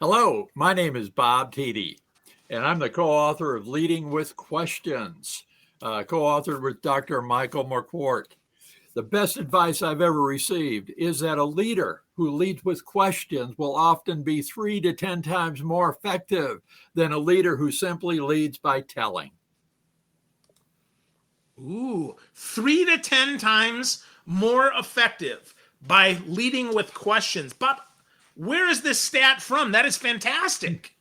Hello, my name is Bob Tiede, and I'm the co-author of Leading with Questions, co-authored with Dr. Michael McQuart. The best advice I've ever received is that a leader who leads with questions will often be 3 to 10 times more effective than a leader who simply leads by telling. Ooh, 3 to 10 times more effective by leading with questions. Bob, where is this stat from? That is fantastic.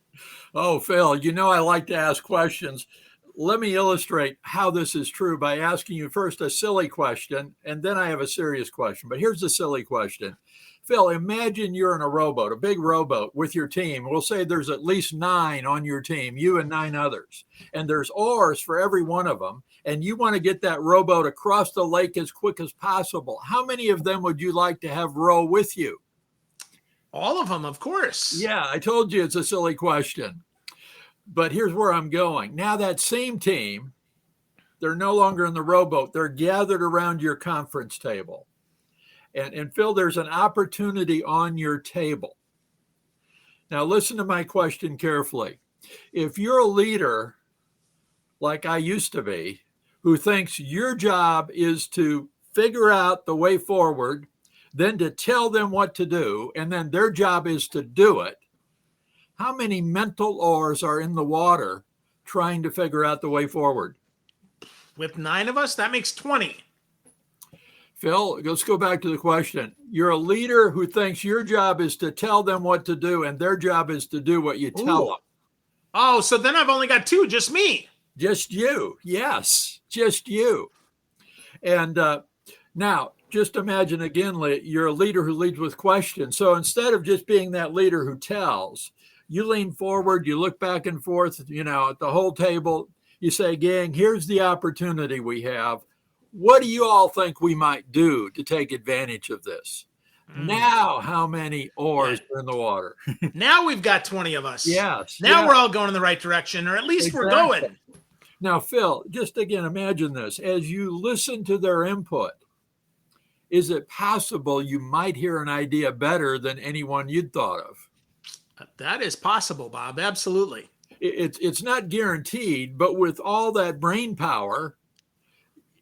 Oh, Phil, you know I like to ask questions. Let me illustrate how this is true by asking you first a silly question, and then I have a serious question. But here's the silly question. Phil, imagine you're in a rowboat, a big rowboat with your team. We'll say there's at least 9 on your team, you and 9 others. And there's oars for every one of them. And you want to get that rowboat across the lake as quick as possible. How many of them would you like to have row with you? All of them, of course. Yeah, I told you it's a silly question. But here's where I'm going. Now that same team, they're no longer in the rowboat. They're gathered around your conference table. And Phil, there's an opportunity on your table. Now listen to my question carefully. If you're a leader, like I used to be, who thinks your job is to figure out the way forward, then to tell them what to do, and then their job is to do it, how many mental oars are in the water trying to figure out the way forward? With 9 of us, that makes 20. Phil, let's go back to the question. You're a leader who thinks your job is to tell them what to do, and their job is to do what you tell them. Oh, so then I've only got 2, just me. Just you. Yes, just you. And now, just imagine again, you're a leader who leads with questions. So instead of just being that leader who tells, you lean forward, you look back and forth, at the whole table. You say, gang, here's the opportunity we have. What do you all think we might do to take advantage of this? Now, how many oars are in the water? Now we've got 20 of us. Yes. Now we're all going in the right direction, or at least we're going. Now, Phil, just again, imagine this. As you listen to their input, is it possible you might hear an idea better than anyone you'd thought of? That is possible, Bob. Absolutely. It's not guaranteed, but with all that brain power,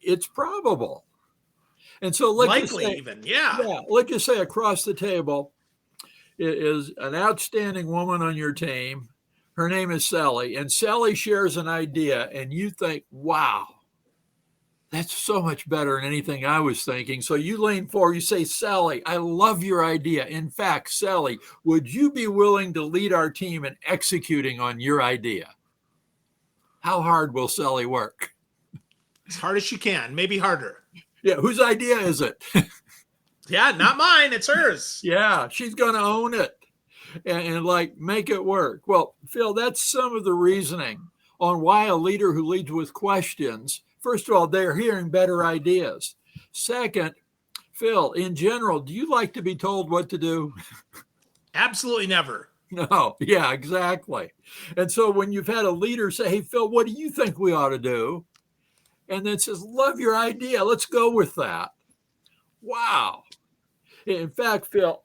it's probable. And so let's just say across the table is an outstanding woman on your team. Her name is Sally, and Sally shares an idea, and you think, wow, that's so much better than anything I was thinking. So you lean forward, you say, Sally, I love your idea. In fact, Sally, would you be willing to lead our team in executing on your idea? How hard will Sally work? As hard as she can, maybe harder. Yeah, whose idea is it? Yeah, not mine. It's hers. Yeah, she's going to own it and make it work. Well, Phil, that's some of the reasoning on why a leader who leads with questions, first of all, they're hearing better ideas. Second, Phil, in general, do you like to be told what to do? Absolutely never. No, yeah, exactly. And so when you've had a leader say, hey, Phil, what do you think we ought to do? And then says, love your idea. Let's go with that. Wow. In fact, Phil,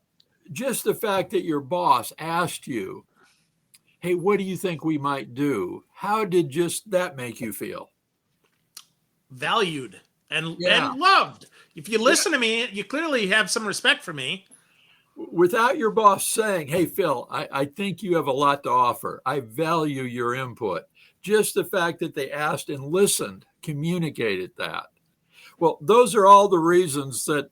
just the fact that your boss asked you, hey, what do you think we might do? How did just that make you feel? Valued and loved. If you listen to me, you clearly have some respect for me. Without your boss saying, hey, Phil, I think you have a lot to offer. I value your input. Just the fact that they asked and listened communicated that. Well, those are all the reasons that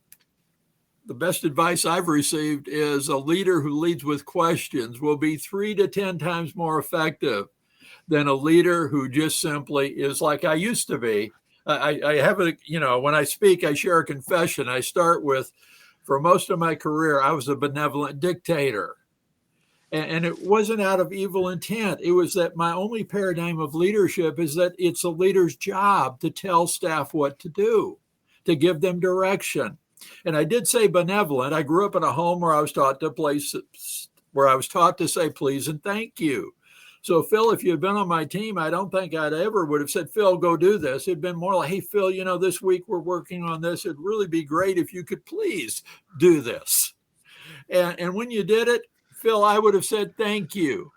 the best advice I've received is a leader who leads with questions will be 3 to 10 times more effective than a leader who just simply is like I used to be. I have when I speak, I share a confession. I start with, for most of my career, I was a benevolent dictator. And it wasn't out of evil intent. It was that my only paradigm of leadership is that it's a leader's job to tell staff what to do, to give them direction. And I did say benevolent. I grew up in a home where I was taught to say please and thank you. So, Phil, if you had been on my team, I don't think I'd ever would have said, Phil, go do this. It'd been more like, hey, Phil, this week we're working on this. It'd really be great if you could please do this. And when you did it, Phil, I would have said thank you.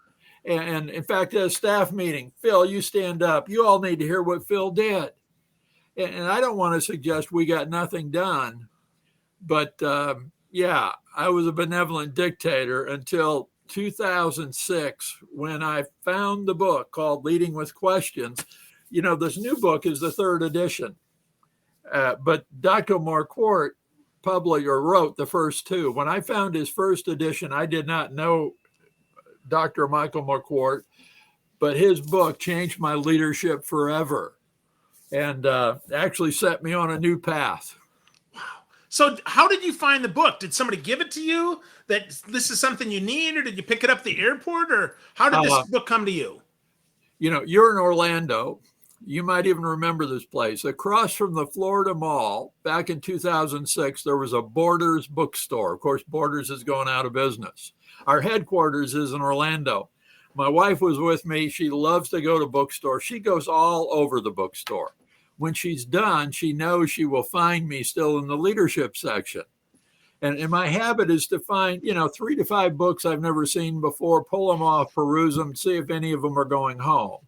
And in fact, at a staff meeting, Phil, you stand up. You all need to hear what Phil did. And I don't want to suggest we got nothing done, but yeah, I was a benevolent dictator until 2006 when I found the book called Leading with Questions. You know, this new book is the third edition, but Dr. Marquardt published or wrote the first two. When I found his first edition, I did not know Dr. Michael Marquardt, but his book changed my leadership forever and actually set me on a new path. So how did you find the book? Did somebody give it to you that this is something you need, or did you pick it up at the airport, or how did this book come to you? You know, you're in Orlando. You might even remember this place. Across from the Florida Mall, back in 2006, there was a Borders bookstore. Of course, Borders is going out of business. Our headquarters is in Orlando. My wife was with me. She loves to go to bookstores. She goes all over the bookstore. When she's done, she knows she will find me still in the leadership section. And my habit is to find, 3 to 5 books I've never seen before, pull them off, peruse them, see if any of them are going home.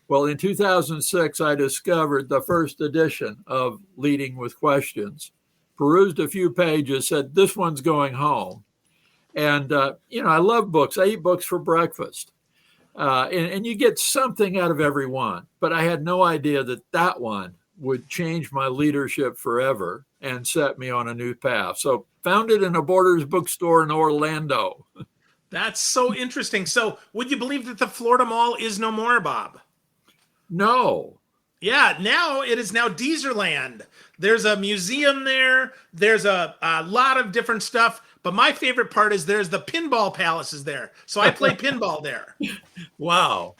Well, in 2006, I discovered the first edition of Leading with Questions, perused a few pages, said, this one's going home. And, I love books. I eat books for breakfast. And you get something out of every one. But I had no idea that one would change my leadership forever and set me on a new path. So found it in a Borders bookstore in Orlando. That's so interesting. So would you believe that the Florida Mall is no more, Bob? No. Yeah, now it is now Deezerland. There's a museum there. There's a lot of different stuff. But my favorite part is there's the pinball palaces there. So I play pinball there. Wow.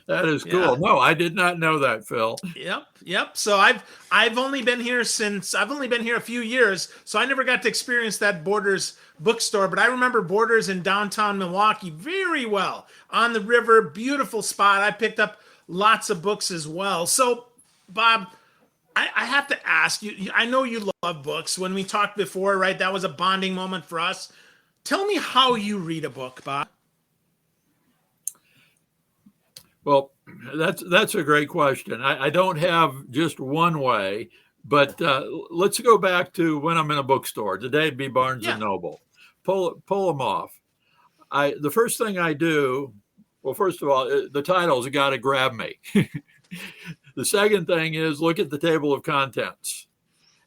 That is cool. Yeah. No, I did not know that, Phil. Yep. So I've only been here a few years, so I never got to experience that Borders bookstore, but I remember Borders in downtown Milwaukee very well. On the river, beautiful spot. I picked up lots of books as well. So, Bob, I have to ask you, I know you love books. When we talked before, right, that was a bonding moment for us. Tell me how you read a book, Bob. Well, that's a great question. I don't have just one way, but let's go back to when I'm in a bookstore. Today it'd be Barnes and Noble. Pull them off. The first thing I do, well, first of all, the title's got to grab me. The second thing is look at the table of contents.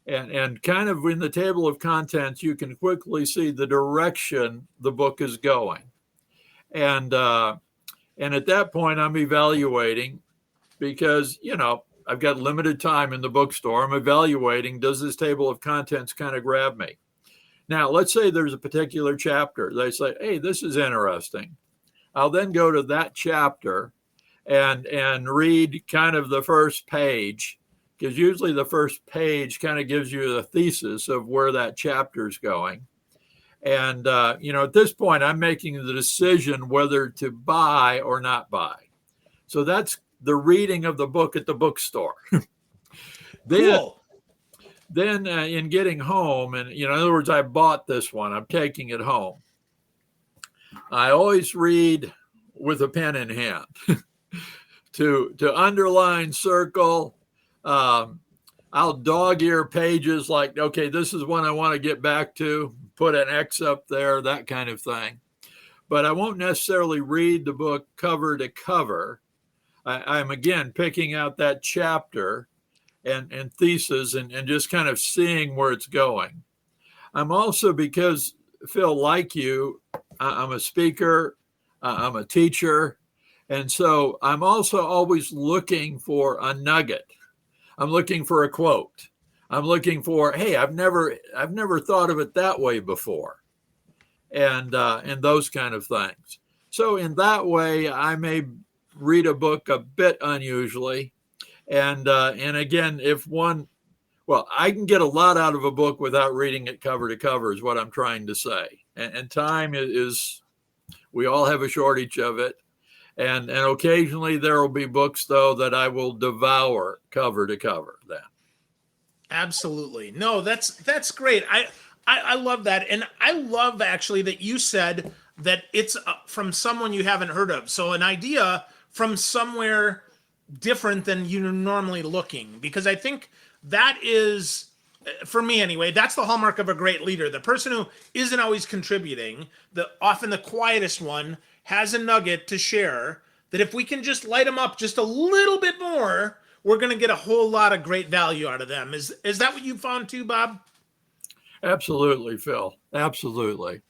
And kind of in the table of contents, you can quickly see the direction the book is going. And at that point, I'm evaluating because, I've got limited time in the bookstore. I'm evaluating, does this table of contents kind of grab me? Now, let's say there's a particular chapter. They say, hey, this is interesting. I'll then go to that chapter and read kind of the first page, because usually the first page kind of gives you the thesis of where that chapter is going. And, at this point, I'm making the decision whether to buy or not buy. So that's the reading of the book at the bookstore. Cool. Then in getting home, and, in other words, I bought this one. I'm taking it home. I always read with a pen in hand to underline, circle. I'll dog ear pages like, okay, this is one I want to get back to, put an X up there, that kind of thing. But I won't necessarily read the book cover to cover. I'm again picking out that chapter and thesis and just kind of seeing where it's going. I'm also, because Phil, like you, I'm a speaker, I'm a teacher. And so I'm also always looking for a nugget. I'm looking for a quote. I'm looking for, hey, I've never thought of it that way before. And those kind of things. So in that way, I may read a book a bit unusually. And again, I can get a lot out of a book without reading it cover to cover is what I'm trying to say. And time is, we all have a shortage of it. And occasionally there will be books, though, that I will devour cover to cover then. Absolutely. No, that's great. I love that. And I love actually that you said that it's from someone you haven't heard of. So an idea from somewhere different than you're normally looking. Because I think that is, for me anyway, that's the hallmark of a great leader. The person who isn't always contributing, often the quietest one, has a nugget to share that if we can just light them up just a little bit more, we're going to get a whole lot of great value out of them. Is that what you found too, Bob? Absolutely, Phil. Absolutely.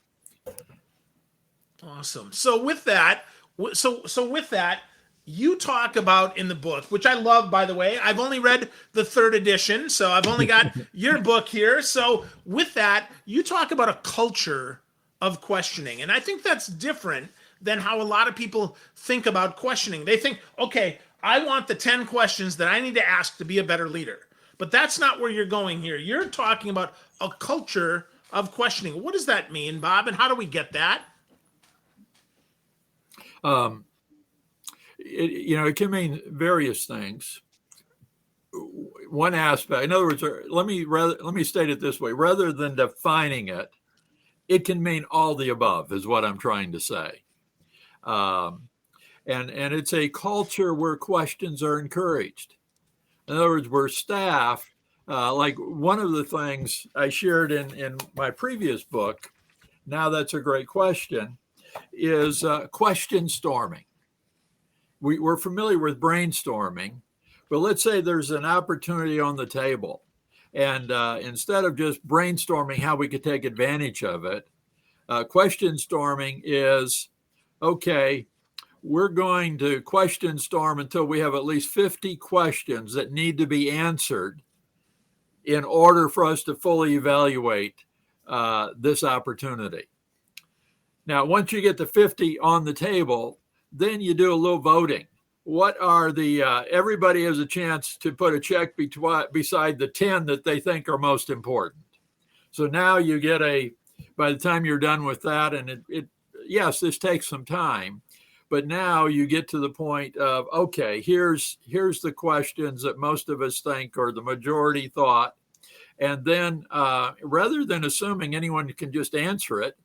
Awesome. So with that, with that, you talk about in the book, which I love, by the way. I've only read the third edition, so I've only got your book here. So with that, you talk about a culture of questioning, and I think that's different than how a lot of people think about questioning. They think, okay, I want the 10 questions that I need to ask to be a better leader. But that's not where you're going here. You're talking about a culture of questioning. What does that mean, Bob, and how do we get that? It can mean various things. One aspect, in other words, let me state it this way: rather than defining it, it can mean all the above, is what I'm trying to say. And it's a culture where questions are encouraged. In other words, where staff, like one of the things I shared in my previous book, Now That's a Great Question, is question storming. We're familiar with brainstorming, but let's say there's an opportunity on the table. And instead of just brainstorming how we could take advantage of it, question storming is, okay, we're going to question storm until we have at least 50 questions that need to be answered in order for us to fully evaluate this opportunity. Now, once you get to 50 on the table, then you do a little voting. What are everybody has a chance to put a check beside the 10 that they think are most important. So now you get by the time you're done with that, and yes, this takes some time, but now you get to the point of, okay, here's the questions that most of us think or the majority thought. And then rather than assuming anyone can just answer it,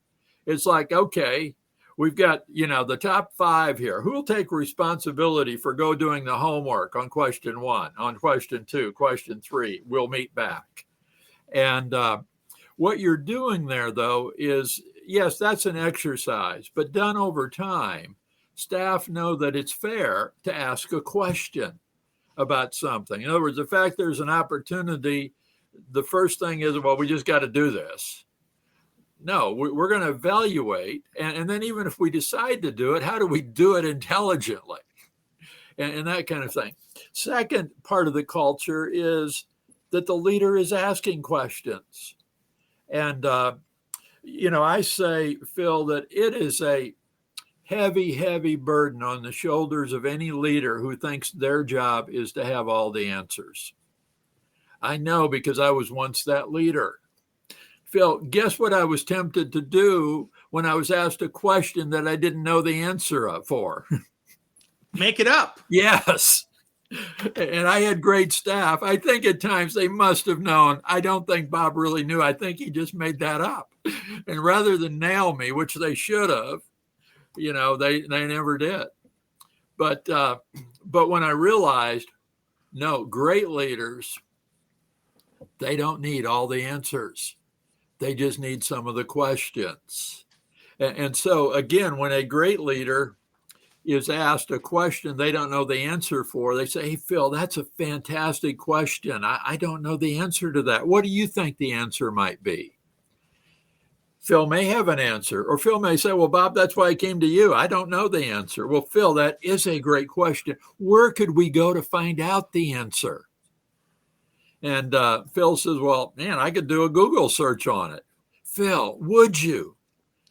it's like, okay, we've got, the top 5 here. Who will take responsibility for doing the homework on question 1, on question 2, question 3? We'll meet back. And what you're doing there, though, is, yes, that's an exercise, but done over time, staff know that it's fair to ask a question about something. In other words, the fact there's an opportunity, the first thing is, well, we just got to do this. No, we're going to evaluate. And then even if we decide to do it, how do we do it intelligently? And that kind of thing. Second part of the culture is that the leader is asking questions. And, I say, Phil, that it is a heavy, heavy burden on the shoulders of any leader who thinks their job is to have all the answers. I know, because I was once that leader. Phil, guess what I was tempted to do when I was asked a question that I didn't know the answer for? Make it up. Yes. And I had great staff. I think at times they must have known. I don't think Bob really knew. I think he just made that up. And rather than nail me, which they should have, they never did. But when I realized, no, great leaders, they don't need all the answers. They just need some of the questions. And so, again, when a great leader is asked a question they don't know the answer for, they say, hey, Phil, that's a fantastic question. I don't know the answer to that. What do you think the answer might be? Phil may have an answer, or Phil may say, well, Bob, that's why I came to you. I don't know the answer. Well, Phil, that is a great question. Where could we go to find out the answer? And Phil says, well, man, I could do a Google search on it. Phil, would you?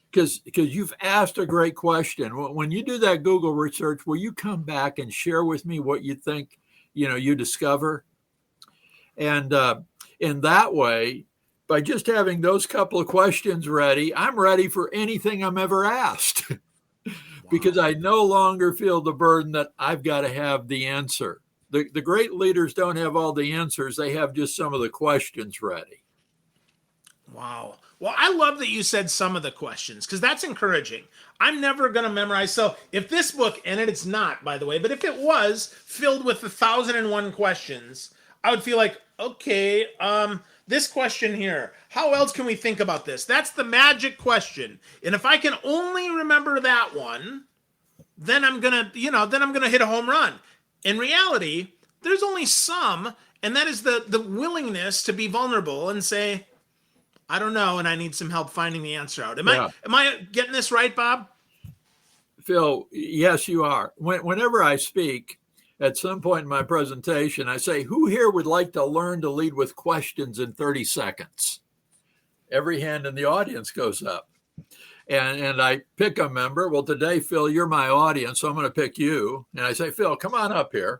Because you've asked a great question. When you do that Google research, will you come back and share with me what you think, you discover? And in that way, by just having those couple of questions ready, I'm ready for anything I'm ever asked. Because I no longer feel the burden that I've got to have the answer. The great leaders don't have all the answers. They have just some of the questions ready. Wow. Well, I love that you said some of the questions because that's encouraging. I'm never going to memorize. So if this book, and it's not, by the way, but if it was filled with 1,001 questions, I would feel like, okay, this question here, how else can we think about this? That's the magic question. And if I can only remember that one, then I'm gonna, then I'm gonna hit a home run. In reality, there's only some, and that is the willingness to be vulnerable and say, I don't know, and I need some help finding the answer out. Am I getting this right, Bob? Phil, yes, you are. Whenever I speak, at some point in my presentation, I say, who here would like to learn to lead with questions in 30 seconds? Every hand in the audience goes up. And I pick a member. Well, today, Phil, you're my audience, so I'm going to pick you. And I say, Phil, come on up here.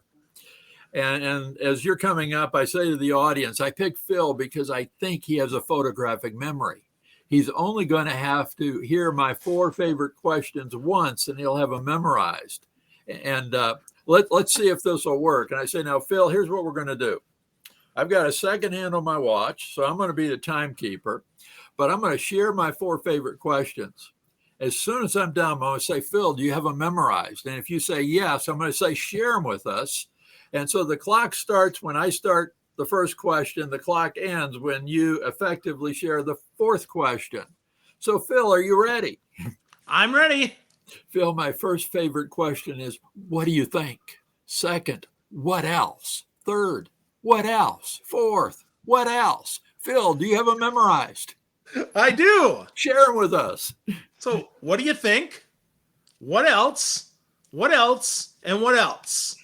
And as you're coming up, I say to the audience, I pick Phil because I think he has a photographic memory. He's only going to have to hear my 4 favorite questions once, and he'll have them memorized. And let's see if this will work. And I say, now, Phil, here's what we're going to do. I've got a second hand on my watch, so I'm going to be the timekeeper. But I'm going to share my 4 favorite questions. As soon as I'm done, I'm going to say, Phil, do you have them memorized? And if you say yes, I'm going to say, share them with us. And so the clock starts when I start the first question. The clock ends when you effectively share the 4th question. So, Phil, are you ready? I'm ready. Phil, my first favorite question is, what do you think? Second, what else? Third, what else? Fourth, what else? Phil, do you have them memorized? I do. Share them with us. So, what do you think? What else? What else? And what else?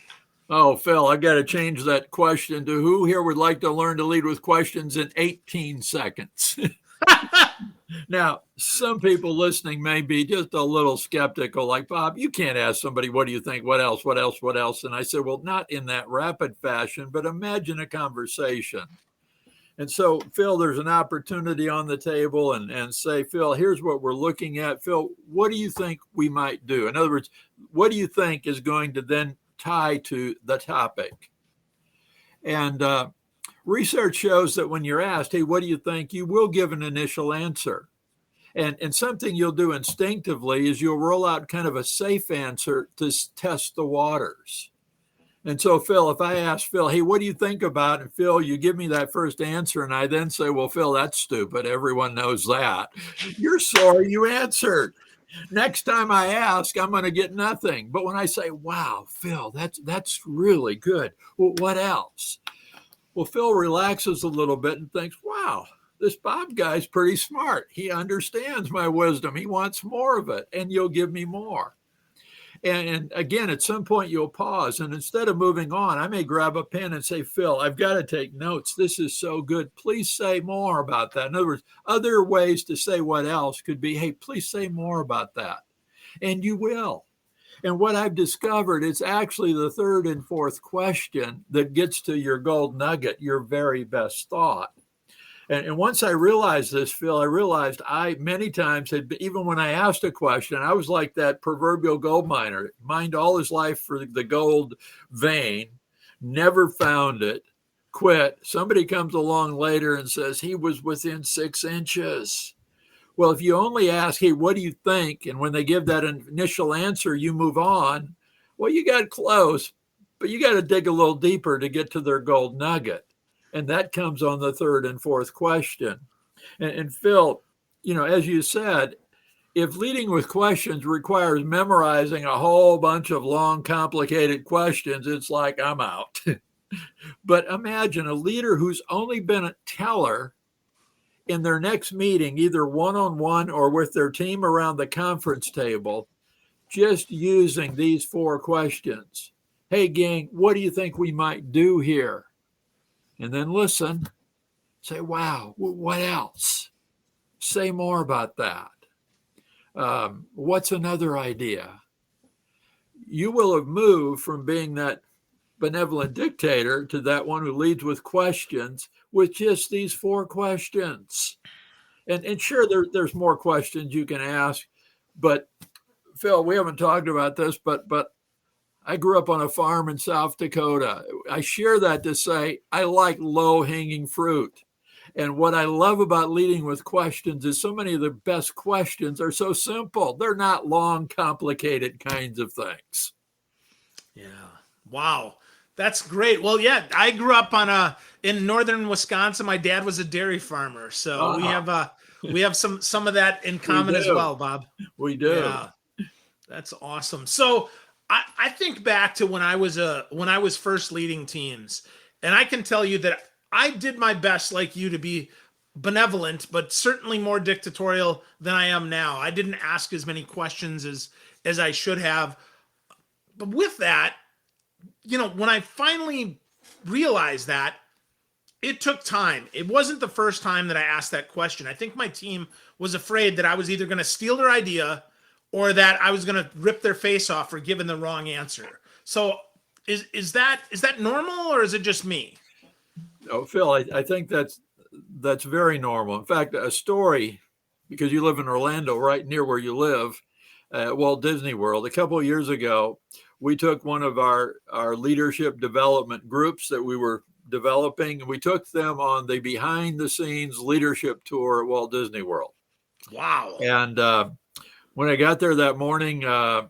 Oh, Phil, I've got to change that question to who here would like to learn to lead with questions in 18 seconds? Now, some people listening may be just a little skeptical, like, Bob, you can't ask somebody, what do you think? What else? What else? What else? And I said, well, not in that rapid fashion, but imagine a conversation. And so, Phil, there's an opportunity on the table and say, Phil, here's what we're looking at. Phil, what do you think we might do? In other words, what do you think is going to then tie to the topic? And research shows that when you're asked, hey, what do you think? You will give an initial answer. And something you'll do instinctively is you'll roll out kind of a safe answer to test the waters. And so, Phil, if I ask Phil, hey, what do you think about it? And Phil, you give me that first answer, and I then say, well, Phil, that's stupid. Everyone knows that. You're sorry you answered. Next time I ask, I'm going to get nothing. But when I say, wow, Phil, that's really good. Well, what else? Well, Phil relaxes a little bit and thinks, wow, this Bob guy's pretty smart. He understands my wisdom. He wants more of it, and you'll give me more. And again, at some point you'll pause. And instead of moving on, I may grab a pen and say, Phil, I've got to take notes. This is so good. Please say more about that. In other words, other ways to say what else could be, hey, please say more about that. And you will. And what I've discovered is actually the 3rd and 4th question that gets to your gold nugget, your very best thought. And once I realized this, Phil, I realized I many times had, even when I asked a question, I was like that proverbial gold miner, mined all his life for the gold vein, never found it, quit. Somebody comes along later and says he was within 6 inches. Well, if you only ask, hey, what do you think? And when they give that initial answer, you move on. Well, you got close, but you got to dig a little deeper to get to their gold nugget. And that comes on the 3rd and 4th question. And Phil, as you said, if leading with questions requires memorizing a whole bunch of long, complicated questions, it's like, I'm out. But imagine a leader who's only been a teller in their next meeting, either one-on-one or with their team around the conference table, just using these 4 questions. Hey, gang, what do you think we might do here? And then listen, say, wow, what else? Say more about that. What's another idea? You will have moved from being that benevolent dictator to that one who leads with questions with just these 4 questions. And sure, there's more questions you can ask. But, Phil, we haven't talked about this, but I grew up on a farm in South Dakota. I share that to say I like low-hanging fruit. And what I love about leading with questions is so many of the best questions are so simple. They're not long, complicated kinds of things. Yeah. Wow. That's great. Well, yeah, I grew up in northern Wisconsin. My dad was a dairy farmer, so Ah, we have some of that in we common as do. well, Bob. We do. Yeah. That's awesome. So I think back to when I was first leading teams, and I can tell you that I did my best, like you, to be benevolent, but certainly more dictatorial than I am now. I didn't ask as many questions as I should have. But with that, when I finally realized that, it took time. It wasn't the first time that I asked that question. I think my team was afraid that I was either going to steal their idea or that I was going to rip their face off for giving the wrong answer. So is that normal, or is it just me? Oh, Phil, I think that's very normal. In fact, a story, because you live in Orlando, right near where you live, at Walt Disney World. A couple of years ago, we took one of our leadership development groups that we were developing, and we took them on the behind the scenes leadership tour at Walt Disney World. Wow. And when I got there that morning, I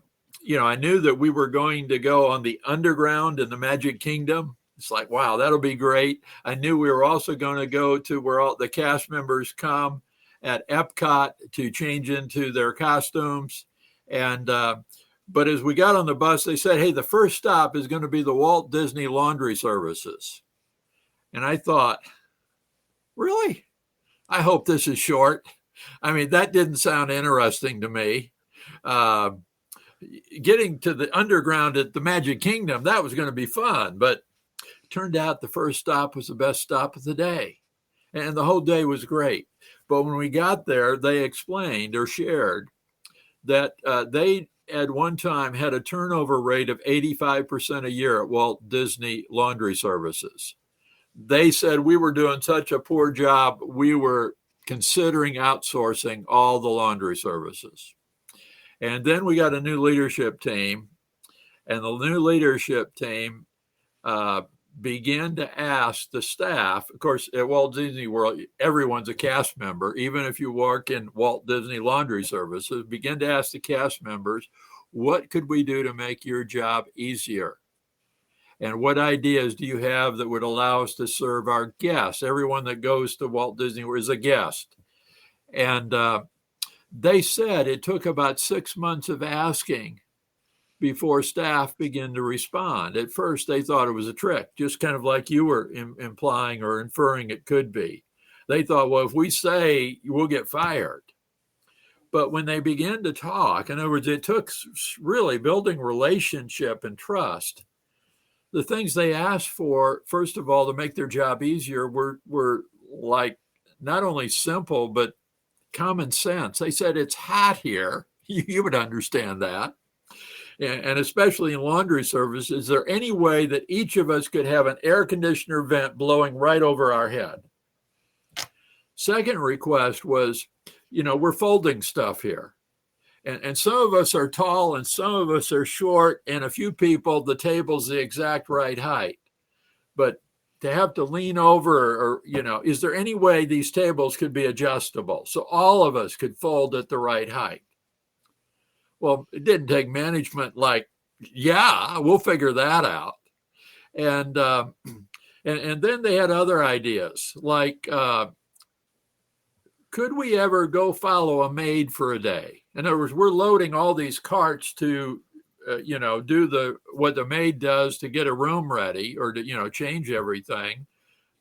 knew that we were going to go on the underground in the Magic Kingdom. It's like, wow, that'll be great. I knew we were also going to go to where all the cast members come at Epcot to change into their costumes. And but as we got on the bus, they said, "Hey, the first stop is going to be the Walt Disney Laundry Services." And I thought, really? I hope this is short. I mean, that didn't sound interesting to me. Uh, Getting to the underground at the Magic Kingdom, that was going to be fun. But it turned out the first stop was the best stop of the day. And the whole day was great. But when we got there, they explained or shared that they at one time had a turnover rate of 85% a year at Walt Disney Laundry Services. They said we were doing such a poor job, we were considering outsourcing all the laundry services. And then we got a new leadership team, and the new leadership team uh, began to ask the staff. Of course, at Walt Disney World, everyone's a cast member. Even if you work in Walt Disney Laundry Services, begin to ask the cast members, what could we do to make your job easier? And what ideas do you have that would allow us to serve our guests? Everyone that goes to Walt Disney World is a guest. And they said it took about 6 months of asking before staff began to respond. At first, they thought it was a trick, just kind of like you were implying or inferring it could be. They thought, well, if we say, we'll get fired. But when they began to talk, in other words, it took really building relationship and trust. The things they asked for, first of all, to make their job easier were like not only simple, but common sense. They said, it's hot here. You would understand that. And especially in laundry service, is there any way that each of us could have an air conditioner vent blowing right over our head? Second request was, we're folding stuff here. And some of us are tall and some of us are short, and a few people, the table's the exact right height. But to have to lean over or, is there any way these tables could be adjustable so all of us could fold at the right height? Well, it didn't take management like, yeah, we'll figure that out. And and then they had other ideas like, could we ever go follow a maid for a day? In other words, we're loading all these carts to, do what the maid does to get a room ready or to, change everything.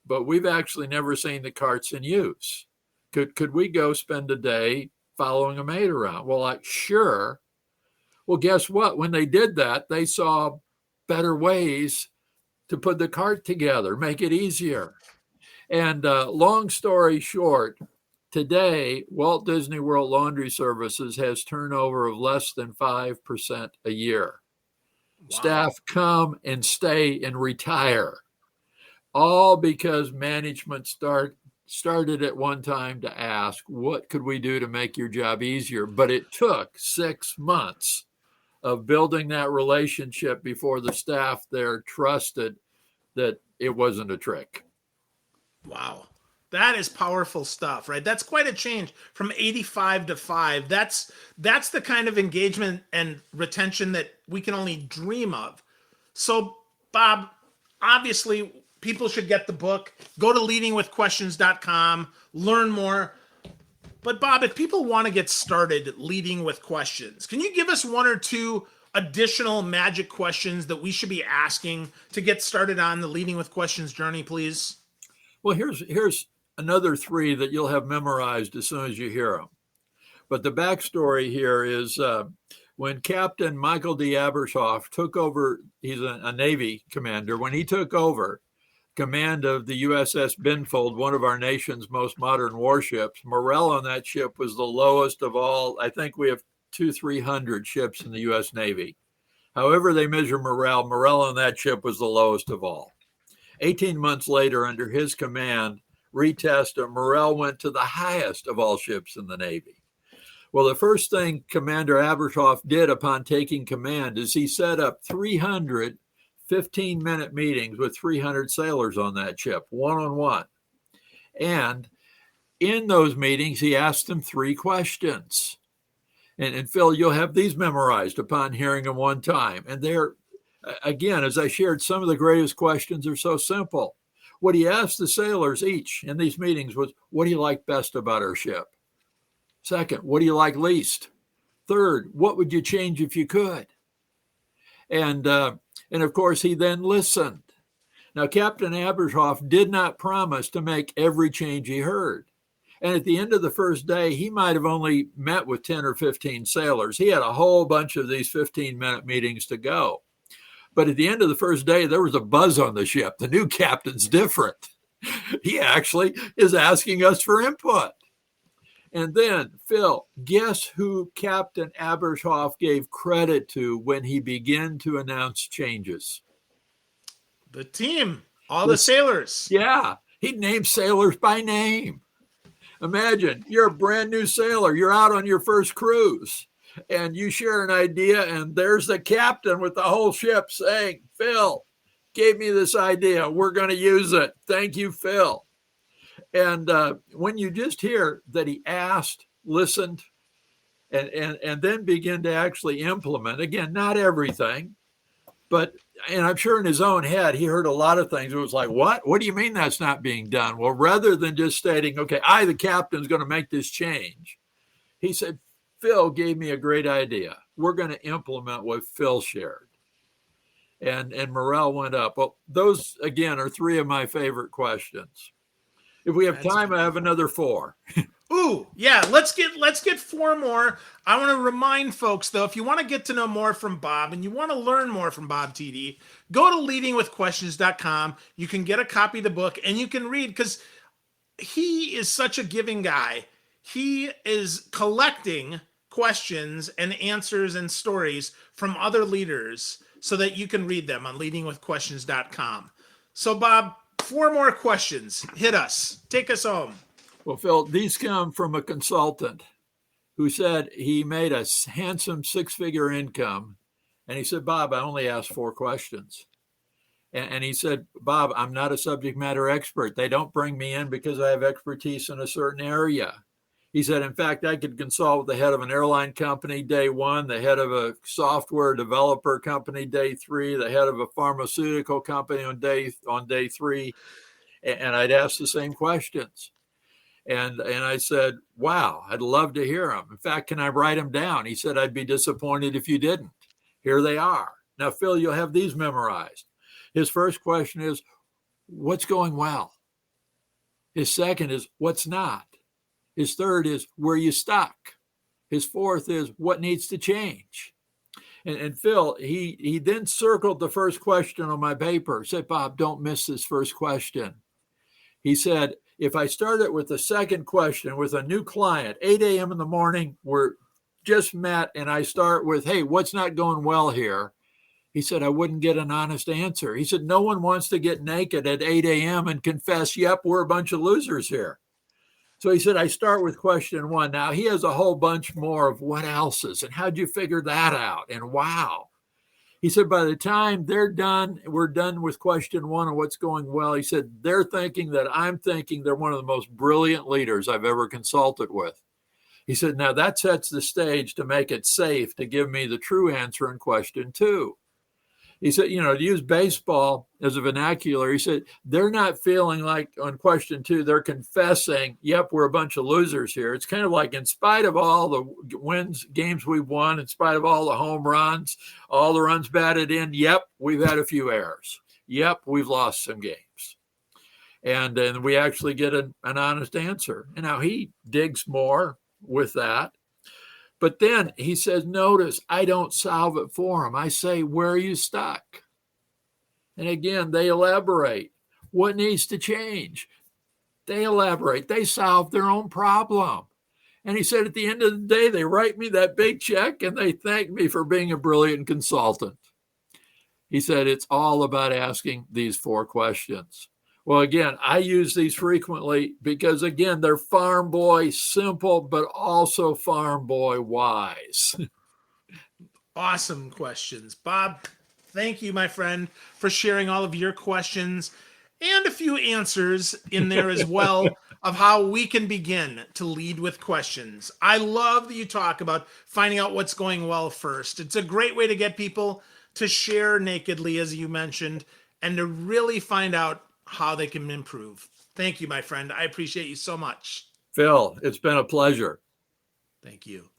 But we've actually never seen the carts in use. Could we go spend a day following a maid around? Well, sure. Well, guess what? When they did that, they saw better ways to put the cart together, make it easier. And long story short, today, Walt Disney World Laundry Services has turnover of less than 5% a year. Wow. Staff come and stay and retire, all because management started at one time to ask, what could we do to make your job easier? But it took 6 months of building that relationship before the staff there trusted that it wasn't a trick. Wow. That is powerful stuff, right? That's quite a change from 85 to 5. That's the kind of engagement and retention that we can only dream of. So, Bob, obviously people should get the book. Go to leadingwithquestions.com, learn more. But Bob, if people want to get started leading with questions, can you give us one or two additional magic questions that we should be asking to get started on the leading with questions journey, please? Well, here's another three that you'll have memorized as soon as you hear them. But the backstory here is when Captain Michael D. Abersoff took over, he's a Navy commander, when he took over command of the USS Binfold, one of our nation's most modern warships, morale on that ship was the lowest of all. I think we have 300 ships in the U.S. Navy. However they measure morale on that ship was the lowest of all. 18 months later, under his command, retest of morale went to the highest of all ships in the Navy. Well, the first thing Commander Abersoff did upon taking command is he set up 300 15-minute meetings with 300 sailors on that ship, one-on-one. And in those meetings, he asked them three questions. And Phil, you'll have these memorized upon hearing them one time. And they're, again, as I shared, some of the greatest questions are so simple. What he asked the sailors each in these meetings was, what do you like best about our ship? Second, what do you like least? Third, what would you change if you could? And of course, he then listened. Now, Captain Abersoff did not promise to make every change he heard. And at the end of the first day, he might have only met with 10 or 15 sailors. He had a whole bunch of these 15-minute meetings to go. But at the end of the first day, there was a buzz on the ship. The new captain's different. He actually is asking us for input. And then, Phil, guess who Captain Abersoff gave credit to when he began to announce changes? The team, all the sailors. Yeah, he named sailors by name. Imagine you're a brand new sailor. You're out on your first cruise and you share an idea, and there's the captain with the whole ship saying, Phil gave me this idea. We're going to use it. Thank you, Phil. And when you just hear that he asked, listened, and then begin to actually implement, again, not everything, but, and I'm sure in his own head, he heard a lot of things. It was like, what? What do you mean that's not being done? Well, rather than just stating, okay, I, the captain, is going to make this change, he said, Phil gave me a great idea. We're going to implement what Phil shared. And morale went up. Well, those, again, are three of my favorite questions. If we have time, I have another four. Ooh, yeah, let's get four more. I want to remind folks, though, if you want to get to know more from Bob and you want to learn more from Bob Tiede, go to leadingwithquestions.com. You can get a copy of the book and you can read, because he is such a giving guy. He is collecting questions and answers and stories from other leaders so that you can read them on leadingwithquestions.com. So, Bob, four more questions. Hit us. Take us home. Well, Phil, these come from a consultant who said he made a handsome six-figure income. And he said, Bob, I only asked four questions. And he said, Bob, I'm not a subject matter expert. They don't bring me in because I have expertise in a certain area. He said, in fact, I could consult with the head of an airline company day one, the head of a software developer company day three, the head of a pharmaceutical company on day three, and I'd ask the same questions. And I said, wow, I'd love to hear them. In fact, can I write them down? He said, I'd be disappointed if you didn't. Here they are. Now, Phil, you'll have these memorized. His first question is, what's going well? His second is, what's not? His third is, where you stuck? His fourth is, what needs to change? And Phil, he then circled the first question on my paper. Said, Bob, don't miss this first question. He said, if I start it with the second question with a new client, 8 a.m. in the morning, we're just met, and I start with, hey, what's not going well here? He said, I wouldn't get an honest answer. He said, no one wants to get naked at 8 a.m. and confess, yep, we're a bunch of losers here. So he said, I start with question one. Now, he has a whole bunch more of what else's and how'd you figure that out? And wow. He said, by the time they're done, we're done with question one of what's going well. He said, they're thinking that I'm thinking they're one of the most brilliant leaders I've ever consulted with. He said, now that sets the stage to make it safe to give me the true answer in question two. He said, to use baseball as a vernacular, he said, they're not feeling like on question two, they're confessing, yep, we're a bunch of losers here. It's kind of like, in spite of all the games we've won, in spite of all the home runs, all the runs batted in, yep, we've had a few errors. Yep, we've lost some games. And then we actually get an honest answer. And now he digs more with that. But then he says, notice I don't solve it for him. I say, where are you stuck? And again, they elaborate. What needs to change? They elaborate. They solve their own problem. And he said, at the end of the day, they write me that big check and they thank me for being a brilliant consultant. He said, it's all about asking these 4 questions. Well, again, I use these frequently because, again, they're farm boy simple, but also farm boy wise. Awesome questions. Bob, thank you, my friend, for sharing all of your questions and a few answers in there as well of how we can begin to lead with questions. I love that you talk about finding out what's going well first. It's a great way to get people to share nakedly, as you mentioned, and to really find out how they can improve. Thank you, my friend. I appreciate you so much. Phil, it's been a pleasure. Thank you.